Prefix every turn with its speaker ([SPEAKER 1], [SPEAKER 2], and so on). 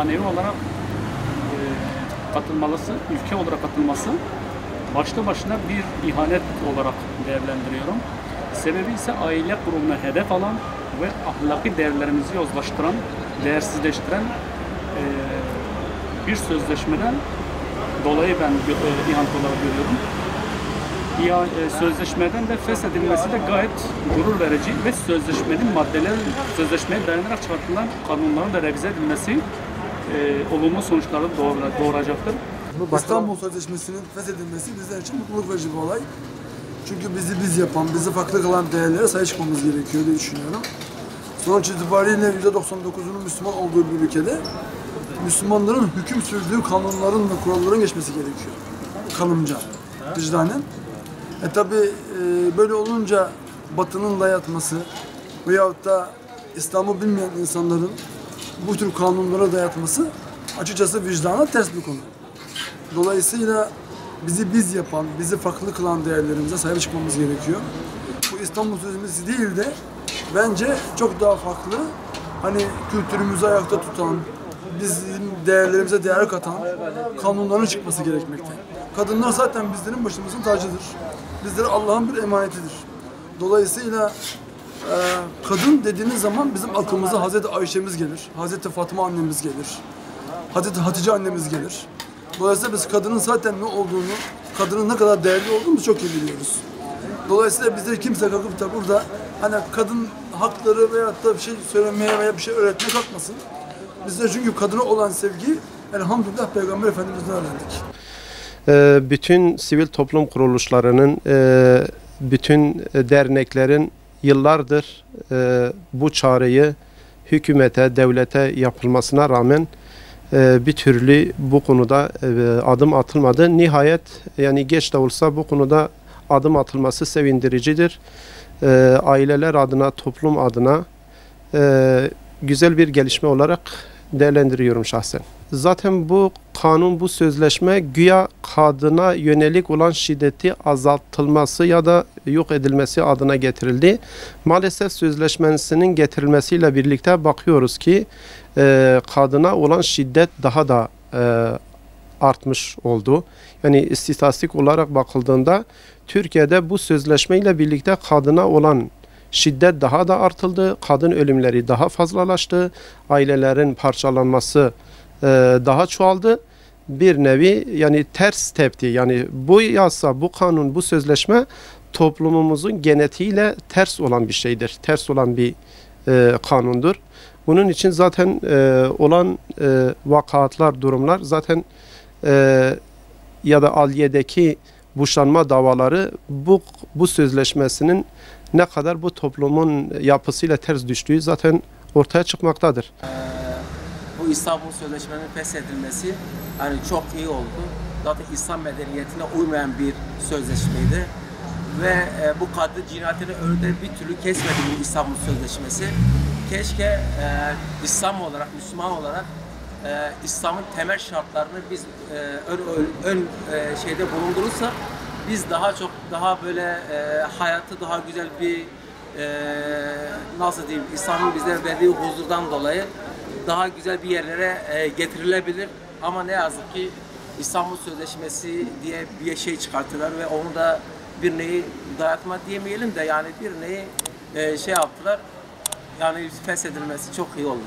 [SPEAKER 1] manevi olarak katılması, ülke olarak katılması başlı başına bir ihanet olarak değerlendiriyorum. Sebebi ise aile kurumuna hedef alan ve ahlaki değerlerimizi yozlaştıran, değersizleştiren bir sözleşmeden dolayı ben ihanet olarak görüyorum. Sözleşmeden de feshedilmesi de gayet gurur verici ve sözleşmeye dayanarak çıkartılan kanunların da revize edilmesi olumlu sonuçları doğuracaktır.
[SPEAKER 2] İstanbul Sözleşmesi'nin feshedilmesi bizler için mutluluk verici bir olay. Çünkü bizi biz yapan, bizi farklı kılan değerlere sahip çıkmamız gerekiyor diye düşünüyorum. Sonuç itibariyle %99'unun Müslüman olduğu bir ülkede Müslümanların hüküm sürdüğü kanunların ve kuralların geçmesi gerekiyor. Kanımca, vicdanen. Tabi böyle olunca Batı'nın dayatması veyahut da İslam'ı bilmeyen insanların bu tür kanunlara dayatması açıkçası vicdana ters bir konu. Dolayısıyla bizi biz yapan, bizi farklı kılan değerlerimize sahip çıkmamız gerekiyor. Bu İstanbul Sözleşmesi değil de bence çok daha farklı, hani kültürümüzü ayakta tutan, bizim değerlerimize değer katan kanunların çıkması gerekmekte. Kadınlar zaten bizlerin başımızın tacıdır. Bizlere Allah'ın bir emanetidir. Dolayısıyla kadın dediğiniz zaman bizim aklımıza Hazreti Ayşe'miz gelir, Hazreti Fatma annemiz gelir, Hazreti Hatice annemiz gelir. Dolayısıyla biz kadının zaten ne olduğunu, kadının ne kadar değerli olduğunu çok iyi biliyoruz. Dolayısıyla bizleri kimse kalkıp da burada hani kadın hakları veyahut da bir şey söylemeye veya bir şey öğretmeye kalkmasın. Bizler çünkü kadına olan sevgiyi elhamdülillah Peygamber Efendimiz'den öğrendik.
[SPEAKER 3] Bütün sivil toplum kuruluşlarının, bütün derneklerin yıllardır bu çağrıyı hükümete, devlete yapılmasına rağmen bir türlü bu konuda adım atılmadı. Nihayet yani geç de olsa bu konuda adım atılması sevindiricidir. Aileler adına, toplum adına güzel bir gelişme olarak değerlendiriyorum şahsen. Zaten bu kanun, bu sözleşme güya kadına yönelik olan şiddeti azaltılması ya da yok edilmesi adına getirildi. Maalesef sözleşmesinin getirilmesiyle birlikte bakıyoruz ki kadına olan şiddet daha da artmış oldu. Yani istatistik olarak bakıldığında Türkiye'de bu sözleşmeyle birlikte kadına olan şiddet daha da artıldı. Kadın ölümleri daha fazlalaştı. Ailelerin parçalanması daha çoğaldı. Bir nevi yani ters tepti. Yani bu yasa, bu kanun, bu sözleşme toplumumuzun genetiğiyle ters olan bir şeydir. Ters olan bir kanundur. Bunun için zaten olan vakaatlar, durumlar zaten ya da adliyedeki boşanma davaları bu sözleşmesinin ne kadar bu toplumun yapısıyla ters düştüğü zaten ortaya çıkmaktadır.
[SPEAKER 4] Bu İstanbul Sözleşmesi'nin feshedilmesi hani çok iyi oldu. Zaten İslam medeniyetine uymayan bir sözleşmeydi. Ve bu kadın cinayetini önünde bir türlü kesmedi bu İstanbul Sözleşmesi. Keşke İslam olarak, Müslüman olarak İslam'ın temel şartlarını biz ön şeyde bulundurursak biz daha böyle hayatı daha güzel bir nasıl diyeyim, İslam'ın bize verdiği huzurdan dolayı daha güzel bir yerlere getirilebilir. Ama ne yazık ki İstanbul Sözleşmesi diye bir şey çıkarttılar ve onu da bir neyi dayatma diyemeyelim de yani bir neyi şey yaptılar. Yani feshedilmesi çok iyi oldu.